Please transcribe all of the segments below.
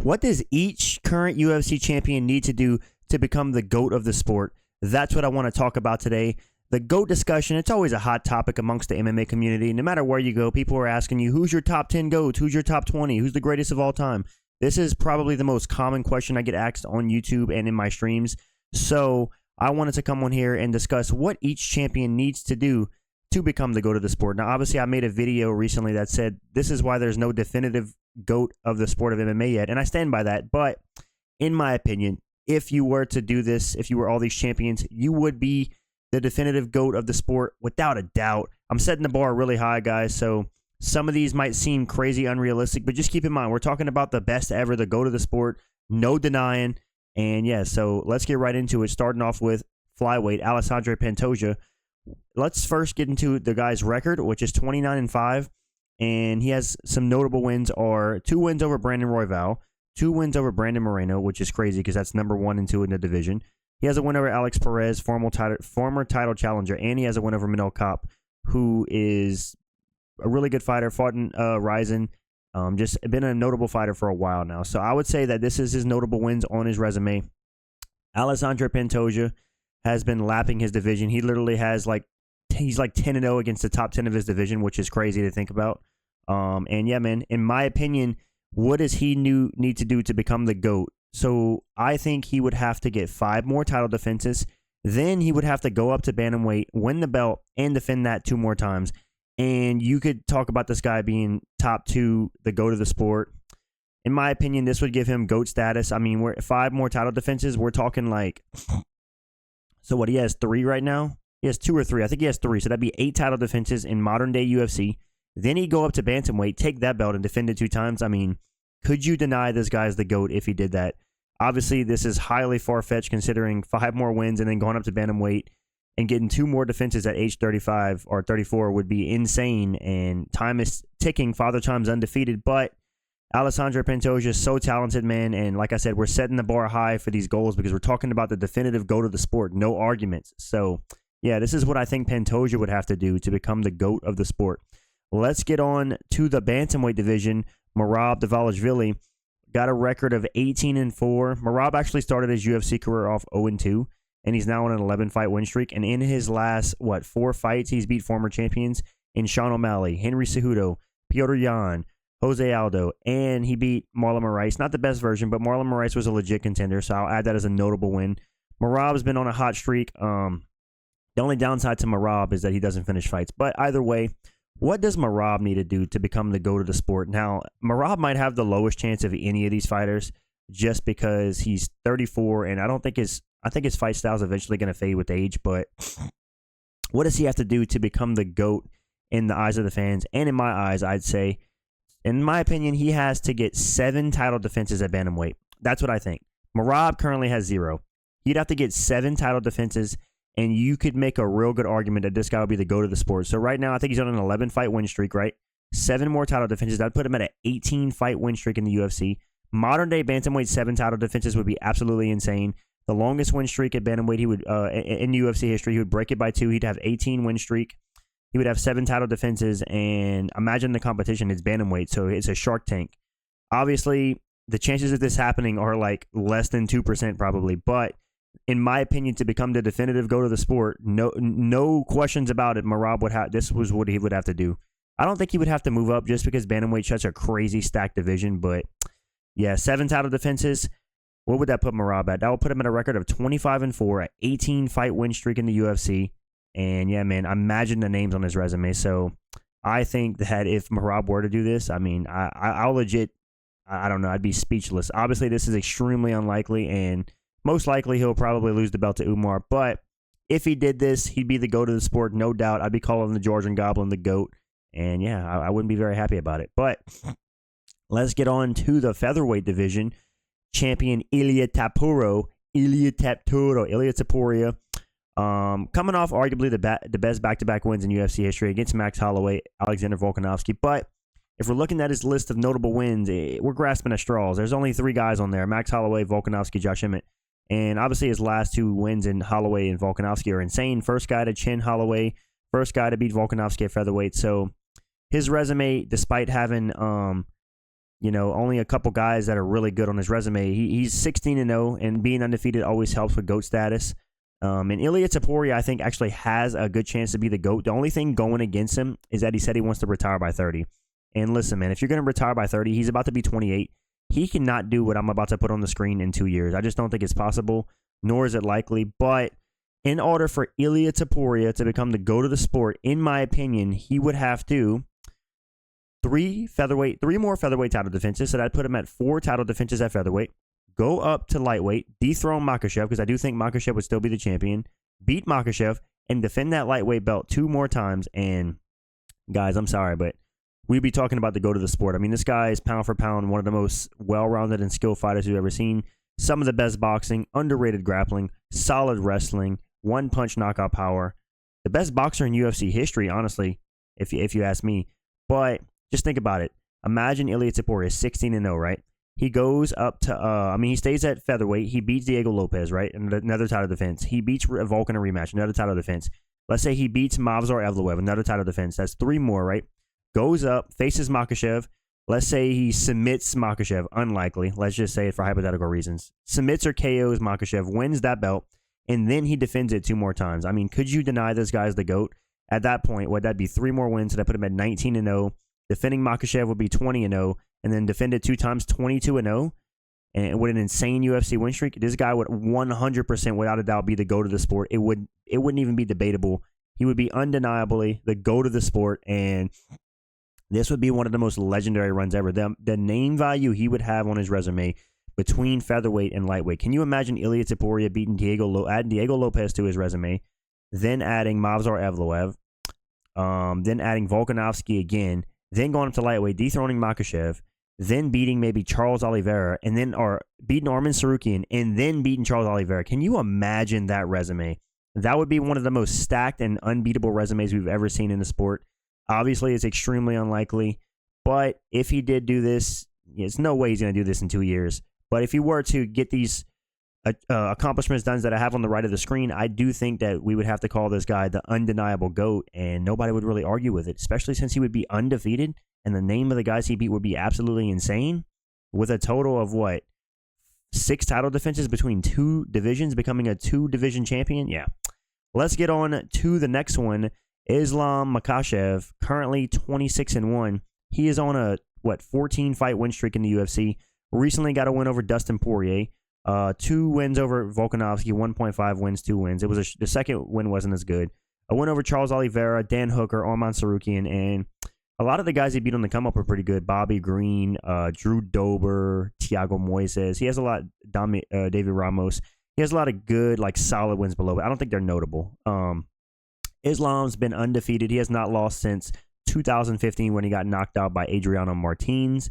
What does each current UFC champion need to do to become the GOAT of the sport? That's what I want to talk about today. The GOAT discussion, it's always a hot topic amongst the MMA community. No matter where you go, people are asking you, who's your top 10 GOATs? Who's your top 20? Who's the greatest of all time? This is probably the most common question I get asked on YouTube and in my streams. So I wanted to come on here and discuss what each champion needs to do to become the GOAT of the sport. Now, obviously, I made a video recently that said this is why there's no definitive GOAT of the sport of MMA yet, and I stand by that. But in my opinion, if you were to do this, if you were all these champions, you would be the definitive GOAT of the sport without a doubt. I'm setting the bar really high, guys, so some of these might seem crazy unrealistic, but just keep in mind, we're talking about the best ever, the GOAT of the sport, no denying. And yeah, so let's get right into it, starting off with Flyweight, Alessandro Pantoja. Let's first get into the guy's record, which is 29-5, and he has some notable wins are 2 wins over Brandon Royval, 2 wins over Brandon Moreno, which is crazy because that's number 1 and 2 in the division. He has a win over Alex Perez, former title challenger, and he has a win over Manel Kape, who is a really good fighter, fought in Ryzen, just been a notable fighter for a while now. So I would say that this is his notable wins on his resume. Alessandro Pantoja has been lapping his division. He literally has he's like 10-0 against the top 10 of his division, which is crazy to think about. And yeah, man, in my opinion, what does he need to do to become the GOAT? So I think he would have to get 5 more title defenses. Then he would have to go up to Bantamweight, win the belt, and defend that 2 more times. And you could talk about this guy being top 2, the GOAT of the sport. In my opinion, this would give him GOAT status. I mean, we're 5 more title defenses. We're talking like, so what, he has 3 right now? He has 2 or 3. I think he has 3. So that'd be 8 title defenses in modern day UFC. Then he'd go up to Bantamweight, take that belt, and defend it 2 times. I mean, could you deny this guy's the GOAT if he did that? Obviously, this is highly far-fetched considering 5 more wins and then going up to Bantamweight and getting 2 more defenses at age 35 or 34 would be insane. And time is ticking. Father Time's undefeated. But Alessandro Pantoja is so talented, man. And like I said, we're setting the bar high for these goals because we're talking about the definitive GOAT of the sport. No arguments. So, yeah, this is what I think Pantoja would have to do to become the GOAT of the sport. Let's get on to the Bantamweight division. Merab Dvalishvili got a record of 18-4. Merab actually started his UFC career off 0-2, and he's now on an 11-fight win streak. And in his last, 4 fights, he's beat former champions in Sean O'Malley, Henry Cejudo, Piotr Jan, Jose Aldo, and he beat Marlon Moraes. Not the best version, but Marlon Moraes was a legit contender, so I'll add that as a notable win. Merab's been on a hot streak. The only downside to Merab is that he doesn't finish fights. But either way, what does Merab need to do to become the GOAT of the sport? Now, Merab might have the lowest chance of any of these fighters just because he's 34, and I think his fight style is eventually going to fade with age. But what does he have to do to become the GOAT in the eyes of the fans? And in my eyes, I'd say, in my opinion, he has to get 7 title defenses at Bantamweight. That's what I think. Merab currently has 0. He'd have to get 7 title defenses, and you could make a real good argument that this guy would be the GOAT of the sport. So right now, I think he's on an 11-fight win streak, right? 7 more title defenses. That'd put him at an 18-fight win streak in the UFC. Modern-day Bantamweight 7 title defenses would be absolutely insane. The longest win streak at Bantamweight, he would in UFC history, he would break it by 2. He'd have 18 win streak. He would have 7 title defenses, and imagine the competition. It's Bantamweight, so it's a Shark Tank. Obviously, the chances of this happening are like less than 2% probably, but in my opinion, to become the definitive GOAT of the sport, no questions about it, Merab this was what he would have to do. I don't think he would have to move up just because Bantamweight's such a crazy stacked division, but yeah, 7 title defenses. What would that put Merab at? That would put him at a record of 25-4, an 18-fight win streak in the UFC. And yeah, man, imagine the names on his resume. So I think that if Merab were to do this, I mean, I'll legit, I don't know, I'd be speechless. Obviously, this is extremely unlikely, and most likely he'll probably lose the belt to Umar. But if he did this, he'd be the GOAT of the sport, no doubt. I'd be calling the Georgian Goblin the GOAT. And yeah, I wouldn't be very happy about it. But let's get on to the featherweight division. Champion Ilia Topuria. Coming off arguably the best back-to-back wins in UFC history against Max Holloway, Alexander Volkanovski. But if we're looking at his list of notable wins, we're grasping at straws. There's only 3 guys on there: Max Holloway, Volkanovski, Josh Emmett. And obviously his last 2 wins in Holloway and Volkanovski are insane. First guy to chin Holloway, first guy to beat Volkanovski at featherweight. So his resume, despite having only a couple guys that are really good on his resume. He's 16-0, and being undefeated always helps with GOAT status. And Ilia Topuria, I think, actually has a good chance to be the GOAT. The only thing going against him is that he said he wants to retire by 30. And listen, man, if you're going to retire by 30, he's about to be 28. He cannot do what I'm about to put on the screen in 2 years. I just don't think it's possible, nor is it likely. But in order for Ilia Topuria to become the GOAT of the sport, in my opinion, he would have to three more featherweight title defenses. So that'd put him at 4 title defenses at featherweight. Go up to lightweight, dethrone Makhachev, because I do think Makhachev would still be the champion. Beat Makhachev and defend that lightweight belt 2 more times. And guys, I'm sorry, but we'd be talking about the GOAT of the sport. I mean, this guy is pound for pound one of the most well-rounded and skilled fighters we've ever seen. Some of the best boxing, underrated grappling, solid wrestling, one-punch knockout power. The best boxer in UFC history, honestly, if you ask me. But just think about it. Imagine Ilia Topuria is 16-0, right? He goes up to, he stays at featherweight. He beats Diego Lopez, right? Another title defense. He beats Volkan in a rematch, another title defense. Let's say he beats Movsar Evloev, another title defense. That's 3 more, right? Goes up, faces Makhachev. Let's say he submits Makhachev. Unlikely. Let's just say it for hypothetical reasons. Submits or KOs Makhachev, wins that belt, and then he defends it 2 more times. I mean, could you deny this guy's the GOAT? At that point, would that be 3 more wins? So that put him at 19-0. Defending Makhachev would be 20-0, and then defend it 2 times, 22-0. And with an insane UFC win streak, this guy would 100%, without a doubt, be the GOAT of the sport. It wouldn't even be debatable. He would be undeniably the GOAT of the sport, and this would be one of the most legendary runs ever. The name value he would have on his resume between featherweight and lightweight. Can you imagine Ilia Topuria beating Diego Lopez to his resume, then adding Movsar Evloev, then adding Volkanovski again, then going up to lightweight, dethroning Makhachev, then beating maybe Charles Oliveira, and then beating Arman Sarukian, and then beating Charles Oliveira? Can you imagine that resume? That would be one of the most stacked and unbeatable resumes we've ever seen in the sport. Obviously, it's extremely unlikely, but if he did do this, there's no way he's going to do this in 2 years. But if he were to get these accomplishments done that I have on the right of the screen, I do think that we would have to call this guy the undeniable GOAT, and nobody would really argue with it, especially since he would be undefeated, and the name of the guys he beat would be absolutely insane, with a total of, 6 title defenses between 2 divisions, becoming a 2-division champion? Yeah. Let's get on to the next one. Islam Makhachev, currently 26-1. He is on a 14-fight win streak in the UFC. Recently got a win over Dustin Poirier. 2 wins over Volkanovski, 1.5 wins, 2 wins. The second win wasn't as good. A win over Charles Oliveira, Dan Hooker, Arman Sarukian, and a lot of the guys he beat on the come up are pretty good. Bobby Green, Drew Dober, Thiago Moises. He has a lot. David Ramos. He has a lot of good, solid wins below it. I don't think they're notable. Islam's been undefeated. He has not lost since 2015 when he got knocked out by Adriano Martins,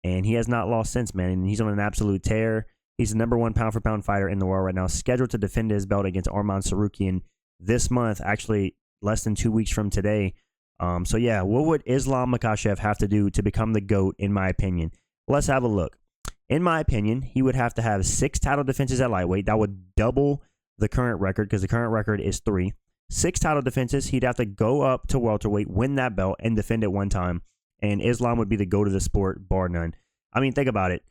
and he has not lost since, man. And he's on an absolute tear. He's the #1 pound-for-pound fighter in the world right now, scheduled to defend his belt against Arman Sarukian this month, actually less than 2 weeks from today. So, yeah, what would Islam Makhachev have to do to become the GOAT, in my opinion? Let's have a look. In my opinion, he would have to have 6 title defenses at lightweight. That would double the current record, because the current record is 3. 6 title defenses. He'd have to go up to welterweight, win that belt, and defend it 1 time. And Islam would be the GOAT of the sport, bar none. I mean, think about it.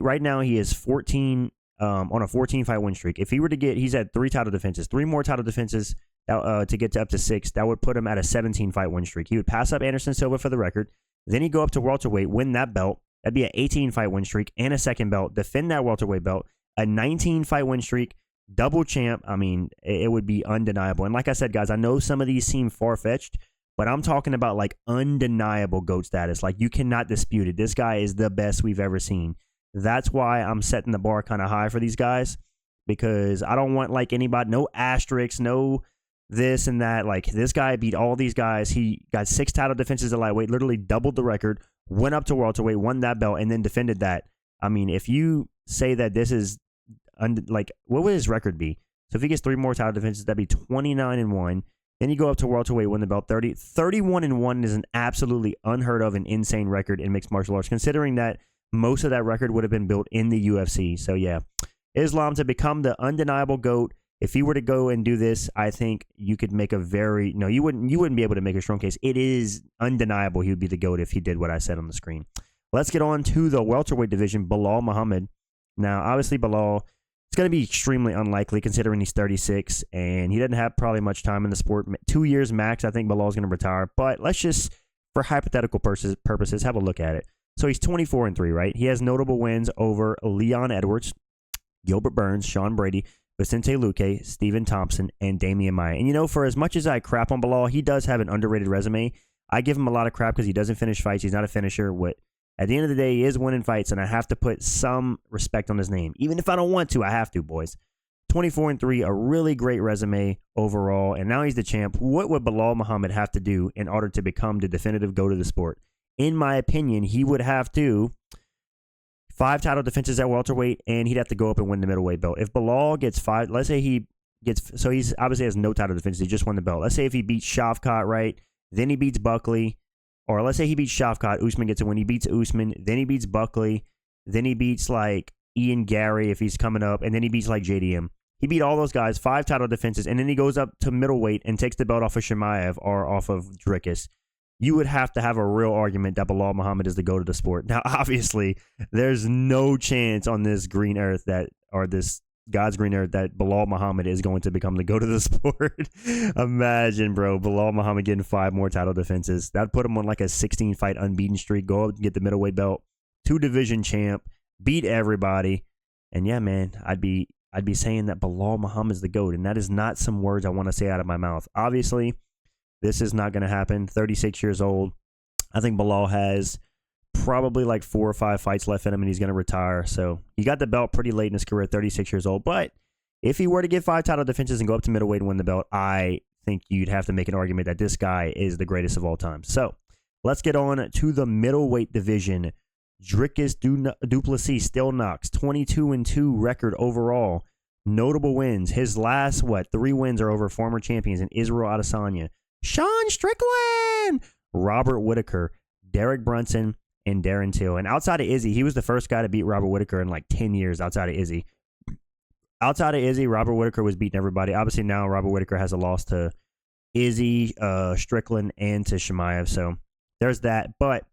Right now he is 14 on a 14-fight win streak. If he were to he's at 3 title defenses, 3 more title defenses to get to up to 6. That would put him at a 17-fight win streak. He would pass up Anderson Silva for the record. Then he'd go up to welterweight, win that belt. That'd be an 18-fight win streak and a second belt. Defend that welterweight belt. A 19-fight win streak. Double champ. I mean, it would be undeniable. And like I said, guys, I know some of these seem far-fetched, but I'm talking about undeniable GOAT status. You cannot dispute it. This guy is the best we've ever seen. That's why I'm setting the bar kind of high for these guys, because I don't want anybody, no asterisks, no this and that. This guy beat all these guys. He got 6 title defenses at lightweight, literally doubled the record, went up to welterweight, won that belt, and then defended that. I mean, if you say that this is what would his record be? So if he gets 3 more title defenses, that'd be 29-1. Then you go up to welterweight, win the belt, 31-1 is an absolutely unheard of and insane record in mixed martial arts, considering that most of that record would have been built in the UFC. So yeah, Islam to become the undeniable GOAT. If he were to go and do this, I think you could make you wouldn't be able to make a strong case. It is undeniable he would be the GOAT if he did what I said on the screen. Let's get on to the welterweight division, Belal Muhammad. Now, obviously, Belal, it's going to be extremely unlikely considering he's 36 and he doesn't have probably much time in the sport. 2 years max, I think Belal's going to retire. But let's just, for hypothetical purposes, have a look at it. So he's 24-3, right? He has notable wins over Leon Edwards, Gilbert Burns, Sean Brady, Vicente Luque, Stephen Thompson, and Damian Maia. And, you know, for as much as I crap on Belal, he does have an underrated resume. I give him a lot of crap because he doesn't finish fights. He's not a finisher. At the end of the day, he is winning fights, and I have to put some respect on his name. Even if I don't want to, I have to, boys. 24-3, a really great resume overall, and now he's the champ. What would Belal Muhammad have to do in order to become the definitive GOAT of the sport? In my opinion, he would have to 5 title defenses at welterweight, and he'd have to go up and win the middleweight belt. If Belal gets 5, let's say he gets, so he's obviously has no title defenses, he just won the belt. Let's say if he beats Shavkat, right, then he beats Buckley, or let's say he beats Shavkat, Usman gets a win, he beats Usman, then he beats Buckley, then he beats like Ian Gary if he's coming up, and then he beats like JDM. He beat all those guys, 5 title defenses, and then he goes up to middleweight and takes the belt off of Chimaev or off of Dricus. You would have to have a real argument that Belal Muhammad is the GOAT of the sport. Now, obviously, there's no chance on this green earth this God's green earth that Belal Muhammad is going to become the GOAT of the sport. Imagine, bro, Belal Muhammad getting 5 more title defenses. That'd put him on like a 16-fight unbeaten streak, go up and get the middleweight belt, 2-division champ, beat everybody. And yeah, man, I'd be saying that Belal Muhammad is the GOAT, and that is not some words I want to say out of my mouth. Obviously, this is not going to happen. 36 years old. I think Belal has probably like 4 or 5 fights left in him, and he's going to retire. So he got the belt pretty late in his career, 36 years old. But if he were to get 5 title defenses and go up to middleweight and win the belt, I think you'd have to make an argument that this guy is the greatest of all time. So let's get on to the middleweight division. Dricus du Plessis still knocks, 22-2 record overall. Notable wins. His last, 3 wins are over former champions in Israel Adesanya, Sean Strickland, Robert Whittaker, Derek Brunson, and Darren Till. And outside of Izzy, he was the first guy to beat Robert Whittaker in like 10 years outside of Izzy. Outside of Izzy, Robert Whittaker was beating everybody. Obviously, now Robert Whittaker has a loss to Izzy, Strickland, and to Chimaev. So there's that. But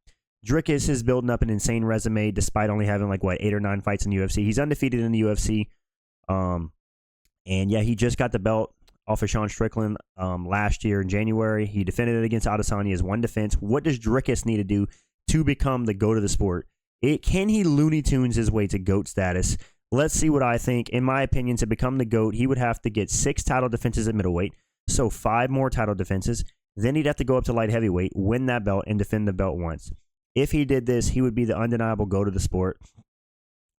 Dricus is building up an insane resume despite only having 8 or 9 fights in the UFC. He's undefeated in the UFC. And yeah, he just got the belt off of Sean Strickland last year in January. He defended it against Adesanya as 1 defense. What does Dricus need to do to become the GOAT of the sport? Can he Looney Tunes his way to GOAT status? Let's see what I think. In my opinion, to become the GOAT, he would have to get 6 title defenses at middleweight, so 5 more title defenses. Then he'd have to go up to light heavyweight, win that belt, and defend the belt once. If he did this, he would be the undeniable GOAT of the sport.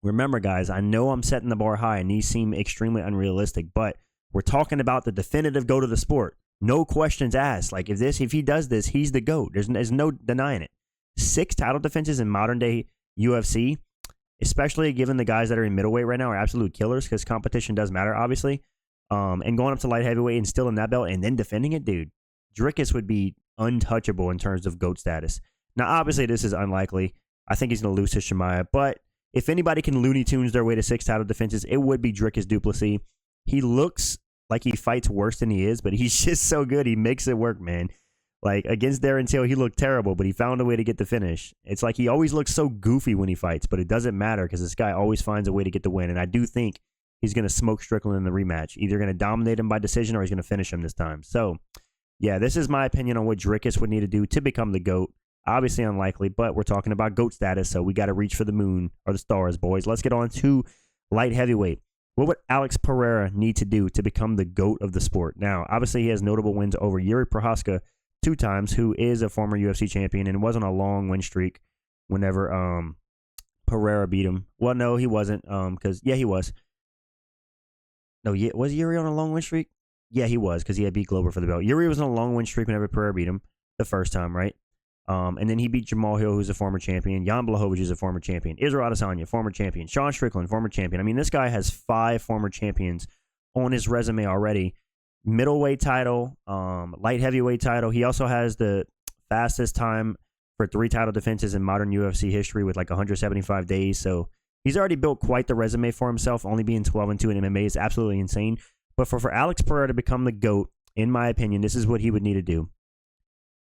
Remember, guys, I know I'm setting the bar high, and these seem extremely unrealistic, but we're talking about the definitive GOAT of the sport. No questions asked. If he does this, he's the GOAT. There's no denying it. 6 title defenses in modern day UFC, especially given the guys that are in middleweight right now are absolute killers because competition does matter, obviously. And going up to light heavyweight and still in that belt and then defending it, dude, Dricus would be untouchable in terms of GOAT status. Now, obviously, this is unlikely. I think he's going to lose to Chimaev, but if anybody can Looney Tunes their way to 6 title defenses, it would be Dricus du Plessis. He looks like he fights worse than he is, but he's just so good. He makes it work, man. Against Darren Till, he looked terrible, but he found a way to get the finish. It's like he always looks so goofy when he fights, but it doesn't matter because this guy always finds a way to get the win. And I do think he's going to smoke Strickland in the rematch. Either going to dominate him by decision or he's going to finish him this time. So, yeah, this is my opinion on what Dricus would need to do to become the GOAT. Obviously unlikely, but we're talking about GOAT status, so we got to reach for the moon or the stars, boys. Let's get on to light heavyweight. What would Alex Pereira need to do to become the GOAT of the sport? Now, obviously, he has notable wins over Yuri Prochazka 2 times, who is a former UFC champion and was on a long win streak whenever Pereira beat him. Well, no, he wasn't, because, yeah, he was. No, yeah, was Yuri on a long win streak? Yeah, he was, because he had beat Glover for the belt. Yuri was on a long win streak whenever Pereira beat him the first time, right? And then he beat Jamal Hill, who's a former champion. Jan Blachowicz is a former champion. Israel Adesanya, former champion. Sean Strickland, former champion. I mean, this guy has 5 former champions on his resume already. Middleweight title, light heavyweight title. He also has the fastest time for 3 title defenses in modern UFC history with 175 days. So he's already built quite the resume for himself. Only being 12-2 in MMA is absolutely insane. But for Alex Pereira to become the GOAT, in my opinion, this is what he would need to do.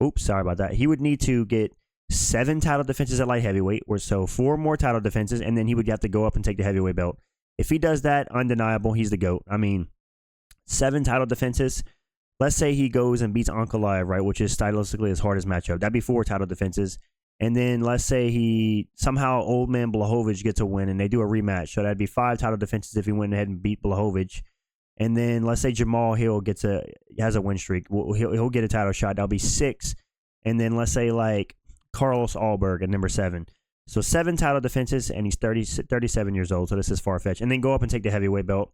Oops, sorry about that. He would need to get 7 title defenses at light heavyweight, or so 4 more title defenses, and then he would have to go up and take the heavyweight belt. If he does that, undeniable, he's the GOAT. I mean, 7 title defenses. Let's say he goes and beats Ankalaev, right, which is stylistically his hardest matchup. That'd be 4 title defenses. And then let's say he somehow old man Blachowicz gets a win and they do a rematch. So that'd be 5 title defenses if he went ahead and beat Blachowicz. And then let's say Jamal Hill has a win streak. He'll get a title shot. That'll be 6. And then let's say like Carlos Alberg at number 7. So 7 title defenses, and he's 37 years old. So this is far-fetched. And then go up and take the heavyweight belt.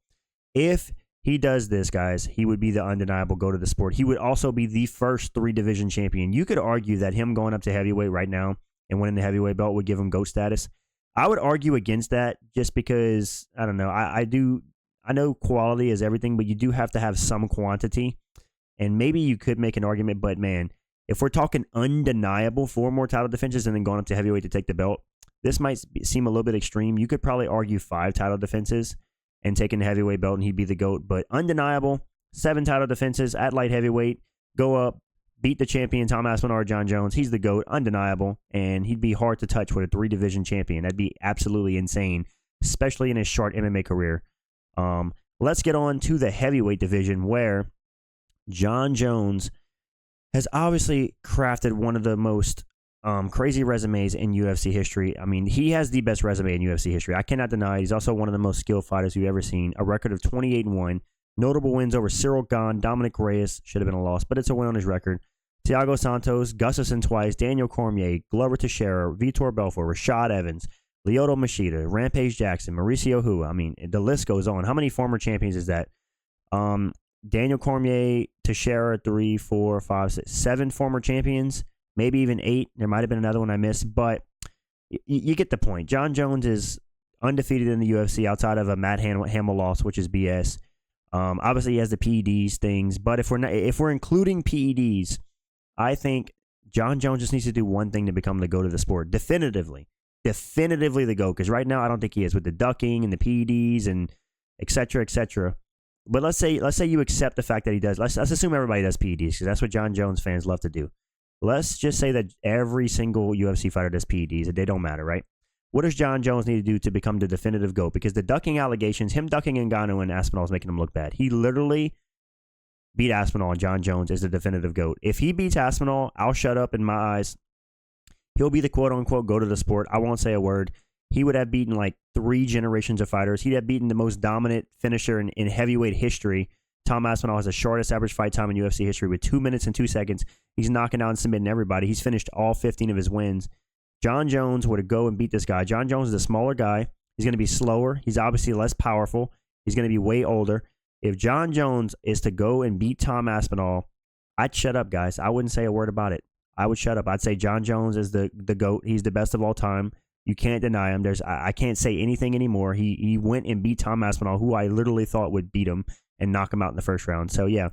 If he does this, guys, he would be the undeniable GOAT of the sport. He would also be the first 3-division champion. You could argue that him going up to heavyweight right now and winning the heavyweight belt would give him GOAT status. I would argue against that just because, I don't know, I know quality is everything, but you do have to have some quantity. And maybe you could make an argument, but man, if we're talking undeniable 4 more title defenses and then going up to heavyweight to take the belt, this might seem a little bit extreme. You could probably argue 5 title defenses and taking the heavyweight belt, and he'd be the GOAT. But undeniable, 7 title defenses at light heavyweight, go up, beat the champion, Tom Aspinall or John Jones. He's the GOAT, undeniable, and he'd be hard to touch with a 3-division champion. That'd be absolutely insane, especially in his short MMA career. Let's get on to the heavyweight division, where John Jones has obviously crafted one of the most crazy resumes in UFC history. I mean, he has the best resume in UFC history. I cannot deny it. He's also one of the most skilled fighters you've ever seen. A record of 28-1. Notable wins over Cyril Gane, Dominic Reyes. Should have been a loss, but it's a win on his record. Thiago Santos, Gustafsson twice, Daniel Cormier, Glover Teixeira, Vitor Belfort, Rashad Evans, Lyoto Machida, Rampage Jackson, Mauricio Hua. I mean, the list goes on. How many former champions is that? Daniel Cormier, Teixeira, 3, 4, 5, 6, 7 former champions. Maybe even 8. There might have been another one I missed, but you get the point. John Jones is undefeated in the UFC outside of a Matt Hamill loss, which is BS. Obviously, he has the PEDs things, but if we're including PEDs, I think John Jones just needs to do one thing to become the GOAT of the sport. Definitively the GOAT, because right now I don't think he is with the ducking and the PEDs and et cetera, et cetera. But let's say you accept the fact that he does. Let's assume everybody does PEDs, because that's what John Jones fans love to do. Let's just say that every single UFC fighter does PEDs. They don't matter, right? What does John Jones need to do to become the definitive GOAT? Because the ducking allegations, him ducking Ngannou and Aspinall is making him look bad. He literally beat Aspinall, and John Jones is the definitive GOAT. If he beats Aspinall, I'll shut up in my eyes. He'll be the quote-unquote GOAT of the sport. I won't say a word. He would have beaten like 3 generations of fighters. He'd have beaten the most dominant finisher in heavyweight history. Tom Aspinall has the shortest average fight time in UFC history with 2 minutes and 2 seconds. He's knocking out and submitting everybody. He's finished all 15 of his wins. John Jones would go and beat this guy. John Jones is a smaller guy. He's going to be slower. He's obviously less powerful. He's going to be way older. If John Jones is to go and beat Tom Aspinall, I'd shut up, guys. I wouldn't say a word about it. I would shut up. I'd say John Jones is the GOAT. He's the best of all time. You can't deny him. I can't say anything anymore. He went and beat Tom Aspinall, who I literally thought would beat him and knock him out in the first round. So, yeah.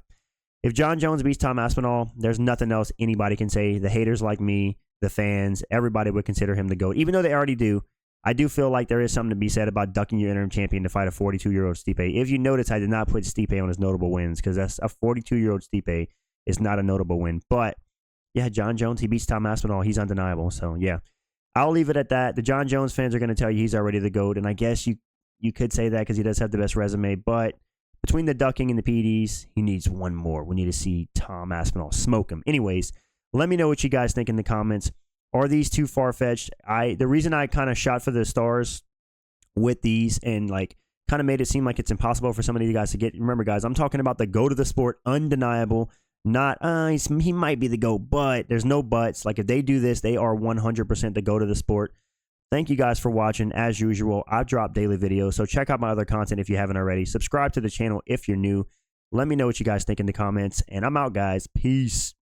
If John Jones beats Tom Aspinall, there's nothing else anybody can say. The haters like me, the fans, everybody would consider him the GOAT. Even though they already do, I do feel like there is something to be said about ducking your interim champion to fight a 42-year-old Stipe. If you notice, I did not put Stipe on his notable wins, because that's a 42-year-old Stipe is not a notable win. But, yeah, John Jones, he beats Tom Aspinall. He's undeniable. So, yeah. I'll leave it at that. The John Jones fans are going to tell you he's already the GOAT, and I guess you could say that because he does have the best resume, but between the ducking and the PEDs, he needs one more. We need to see Tom Aspinall smoke him. Anyways, let me know what you guys think in the comments. Are these too far-fetched? The reason I kind of shot for the stars with these and like kind of made it seem like it's impossible for some of you guys to get. Remember, guys, I'm talking about the GOAT of the sport, undeniable. Not, he might be the GOAT, but there's no buts. Like, if they do this, they are 100% the GOAT of the sport. Thank you guys for watching. As usual, I drop daily videos, so check out my other content if you haven't already. Subscribe to the channel if you're new. Let me know what you guys think in the comments, and I'm out, guys. Peace.